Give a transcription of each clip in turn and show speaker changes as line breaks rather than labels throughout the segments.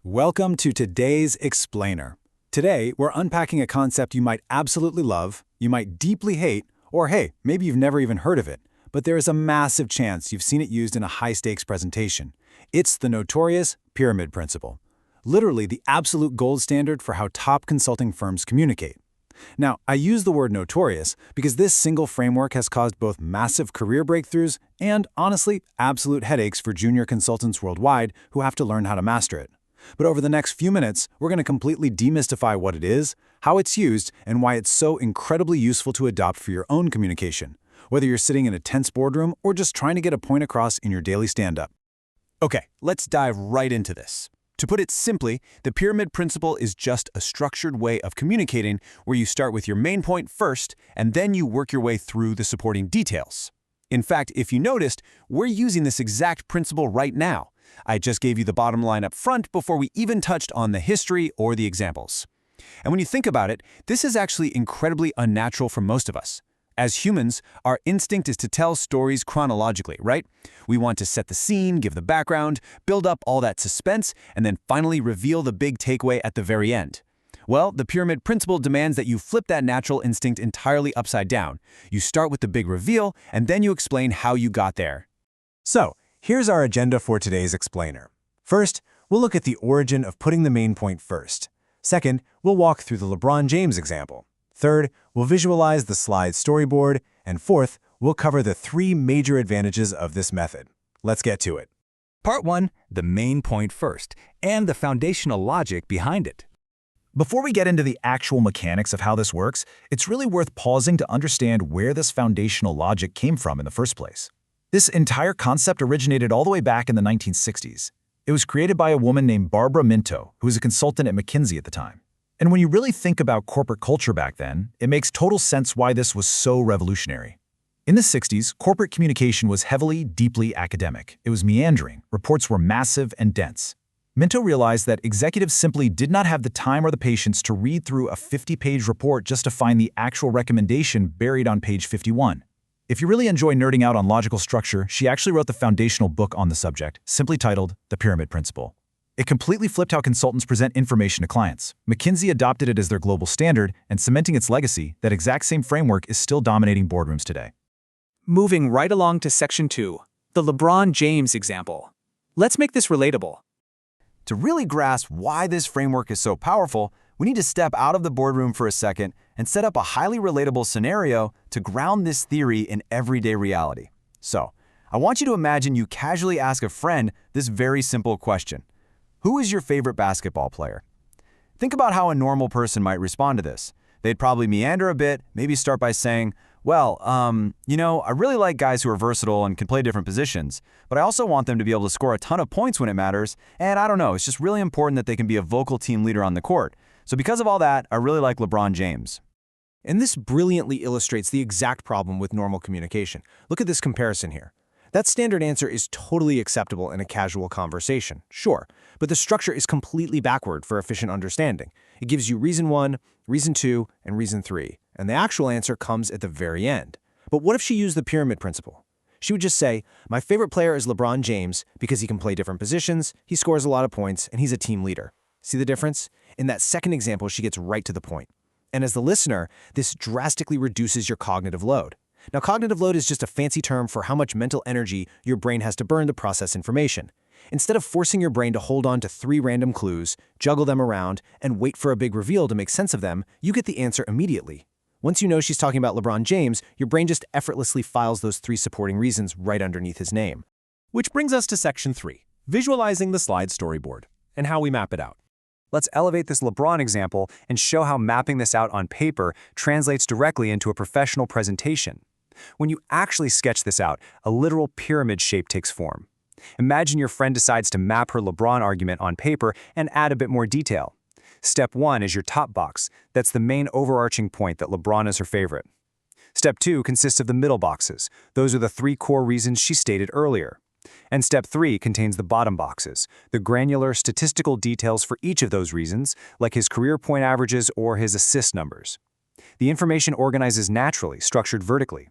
Welcome to today's Explainer. Today, we're unpacking a concept you might absolutely love, you might deeply hate, or hey, maybe you've never even heard of it, but there is a massive chance you've seen it used in a high-stakes presentation. It's the notorious pyramid principle. Literally the absolute gold standard for how top consulting firms communicate. Now, I use the word notorious because this single framework has caused both massive career breakthroughs and, honestly, absolute headaches for junior consultants worldwide who have to learn how to master it. But over the next few minutes, we're going to completely demystify what it is, how it's used, and why it's so incredibly useful to adopt for your own communication, whether you're sitting in a tense boardroom or just trying to get a point across in your daily stand-up.
Okay, let's dive right into this. To put it simply, the pyramid principle is just a structured way of communicating where you start with your main point first and then you work your way through the supporting details. In fact, if you noticed, we're using this exact principle right now. I just gave you the bottom line up front before we even touched on the history or the examples. And when you think about it, this is actually incredibly unnatural for most of us. As humans, our instinct is to tell stories chronologically, right? We want to set the scene, give the background, build up all that suspense, and then finally reveal the big takeaway at the very end. Well, the pyramid principle demands that you flip that natural instinct entirely upside down. You start with the big reveal, and then you explain how you got there.
So, here's our agenda for today's Explainer. First, we'll look at the origin of putting the main point first. Second, we'll walk through the LeBron James example. Third, we'll visualize the slide storyboard. And fourth, we'll cover the 3 major advantages of this method. Let's get to it.
Part 1, the main point first, and the foundational logic behind it.
Before we get into the actual mechanics of how this works, it's really worth pausing to understand where this foundational logic came from in the first place. This entire concept originated all the way back in the 1960s. It was created by a woman named Barbara Minto, who was a consultant at McKinsey at the time. And when you really think about corporate culture back then, it makes total sense why this was so revolutionary. In the 60s, corporate communication was deeply academic. It was meandering, reports were massive and dense. Minto realized that executives simply did not have the time or the patience to read through a 50-page report just to find the actual recommendation buried on page 51. If you really enjoy nerding out on logical structure, she actually wrote the foundational book on the subject, simply titled The Pyramid Principle. It completely flipped how consultants present information to clients. McKinsey adopted it as their global standard, and cementing its legacy, that exact same framework is still dominating boardrooms today.
Moving right along to Section 2, the LeBron James example. Let's make this relatable.
To really grasp why this framework is so powerful, we need to step out of the boardroom for a second and set up a highly relatable scenario to ground this theory in everyday reality. So, I want you to imagine you casually ask a friend this very simple question. Who is your favorite basketball player? Think about how a normal person might respond to this. They'd probably meander a bit, maybe start by saying, well, I really like guys who are versatile and can play different positions, but I also want them to be able to score a ton of points when it matters, and I don't know, it's just really important that they can be a vocal team leader on the court. So because of all that, I really like LeBron James.
And this brilliantly illustrates the exact problem with normal communication. Look at this comparison here. That standard answer is totally acceptable in a casual conversation, sure, but the structure is completely backward for efficient understanding. It gives you reason 1, reason 2, and reason 3, and the actual answer comes at the very end. But what if she used the pyramid principle? She would just say, my favorite player is LeBron James because he can play different positions, he scores a lot of points, and he's a team leader. See the difference? In that second example, she gets right to the point. And as the listener, this drastically reduces your cognitive load. Now, cognitive load is just a fancy term for how much mental energy your brain has to burn to process information. Instead of forcing your brain to hold on to 3 random clues, juggle them around, and wait for a big reveal to make sense of them, you get the answer immediately. Once you know she's talking about LeBron James, your brain just effortlessly files those 3 supporting reasons right underneath his name.
Which brings us to Section 3, visualizing the slide storyboard, and how we map it out. Let's elevate this LeBron example and show how mapping this out on paper translates directly into a professional presentation. When you actually sketch this out, a literal pyramid shape takes form. Imagine your friend decides to map her LeBron argument on paper and add a bit more detail. Step 1 is your top box. That's the main overarching point that LeBron is her favorite. Step 2 consists of the middle boxes. Those are the 3 core reasons she stated earlier. And Step 3 contains the bottom boxes, the granular statistical details for each of those reasons, like his career point averages or his assist numbers. The information organizes naturally, structured vertically.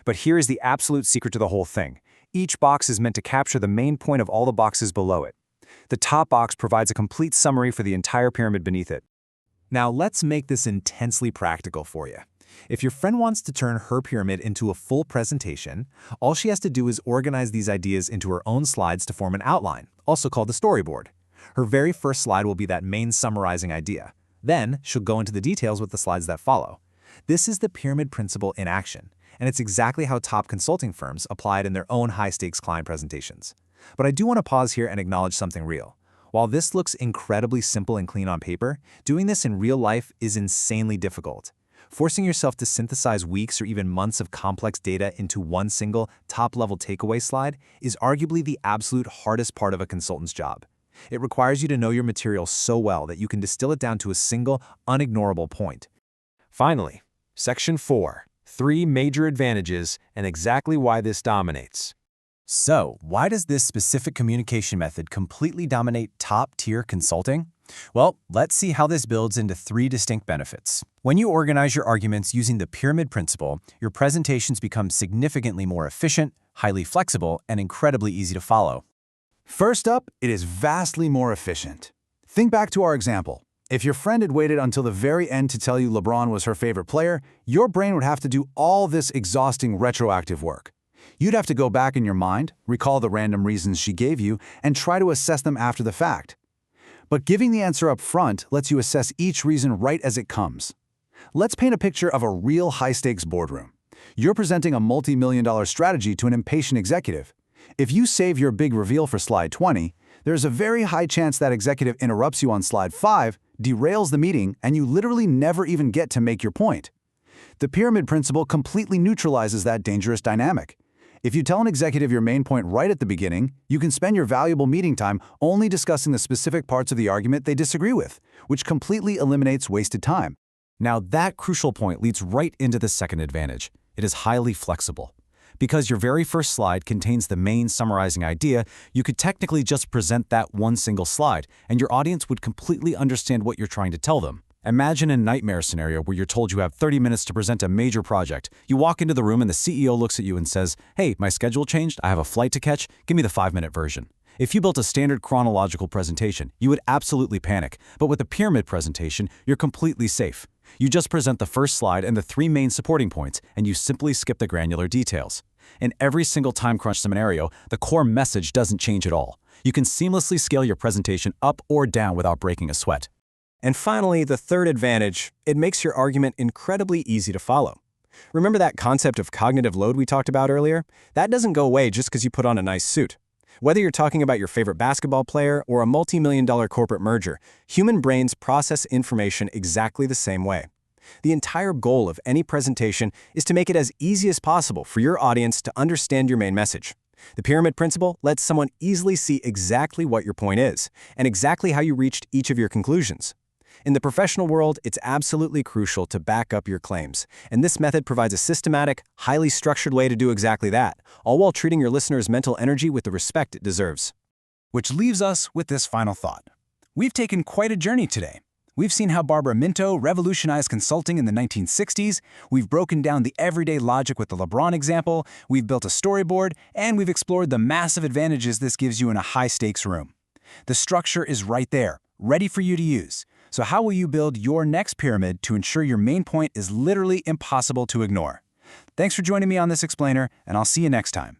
But here is the absolute secret to the whole thing. Each box is meant to capture the main point of all the boxes below it. The top box provides a complete summary for the entire pyramid beneath it. Now let's make this intensely practical for you. If your friend wants to turn her pyramid into a full presentation, all she has to do is organize these ideas into her own slides to form an outline, also called a storyboard. Her very first slide will be that main summarizing idea. Then she'll go into the details with the slides that follow. This is the pyramid principle in action, and it's exactly how top consulting firms apply it in their own high-stakes client presentations. But I do want to pause here and acknowledge something real. While this looks incredibly simple and clean on paper, doing this in real life is insanely difficult. Forcing yourself to synthesize weeks or even months of complex data into one single, top-level takeaway slide is arguably the absolute hardest part of a consultant's job. It requires you to know your material so well that you can distill it down to a single, unignorable point. Finally, Section 4. 3 major advantages and exactly why this dominates.
So, why does this specific communication method completely dominate top-tier consulting? Well, let's see how this builds into 3 distinct benefits. When you organize your arguments using the pyramid principle, your presentations become significantly more efficient, highly flexible, and incredibly easy to follow.
First up, it is vastly more efficient. Think back to our example. If your friend had waited until the very end to tell you LeBron was her favorite player, your brain would have to do all this exhausting retroactive work. You'd have to go back in your mind, recall the random reasons she gave you, and try to assess them after the fact. But giving the answer up front lets you assess each reason right as it comes. Let's paint a picture of a real high-stakes boardroom. You're presenting a multi-million-dollar strategy to an impatient executive. If you save your big reveal for slide 20, there's a very high chance that executive interrupts you on slide 5, derails the meeting, and you literally never even get to make your point. The pyramid principle completely neutralizes that dangerous dynamic. If you tell an executive your main point right at the beginning, you can spend your valuable meeting time only discussing the specific parts of the argument they disagree with, which completely eliminates wasted time.
Now that crucial point leads right into the second advantage. It is highly flexible. Because your very first slide contains the main summarizing idea, you could technically just present that one single slide, and your audience would completely understand what you're trying to tell them. Imagine a nightmare scenario where you're told you have 30 minutes to present a major project. You walk into the room and the CEO looks at you and says, "Hey, my schedule changed, I have a flight to catch, give me the 5-minute version." If you built a standard chronological presentation, you would absolutely panic. But with a pyramid presentation, you're completely safe. You just present the first slide and the 3 main supporting points, and you simply skip the granular details. In every single time crunch scenario, the core message doesn't change at all. You can seamlessly scale your presentation up or down without breaking a sweat.
And finally, the third advantage, it makes your argument incredibly easy to follow. Remember that concept of cognitive load we talked about earlier? That doesn't go away just because you put on a nice suit. Whether you're talking about your favorite basketball player or a multi-million-dollar corporate merger, human brains process information exactly the same way. The entire goal of any presentation is to make it as easy as possible for your audience to understand your main message. The pyramid principle lets someone easily see exactly what your point is and exactly how you reached each of your conclusions. In the professional world, it's absolutely crucial to back up your claims, and this method provides a systematic, highly structured way to do exactly that, all while treating your listener's mental energy with the respect it deserves.
Which leaves us with this final thought. We've taken quite a journey today. We've seen how Barbara Minto revolutionized consulting in the 1960s, we've broken down the everyday logic with the LeBron example, we've built a storyboard, and we've explored the massive advantages this gives you in a high-stakes room. The structure is right there, ready for you to use. So how will you build your next pyramid to ensure your main point is literally impossible to ignore? Thanks for joining me on this explainer, and I'll see you next time.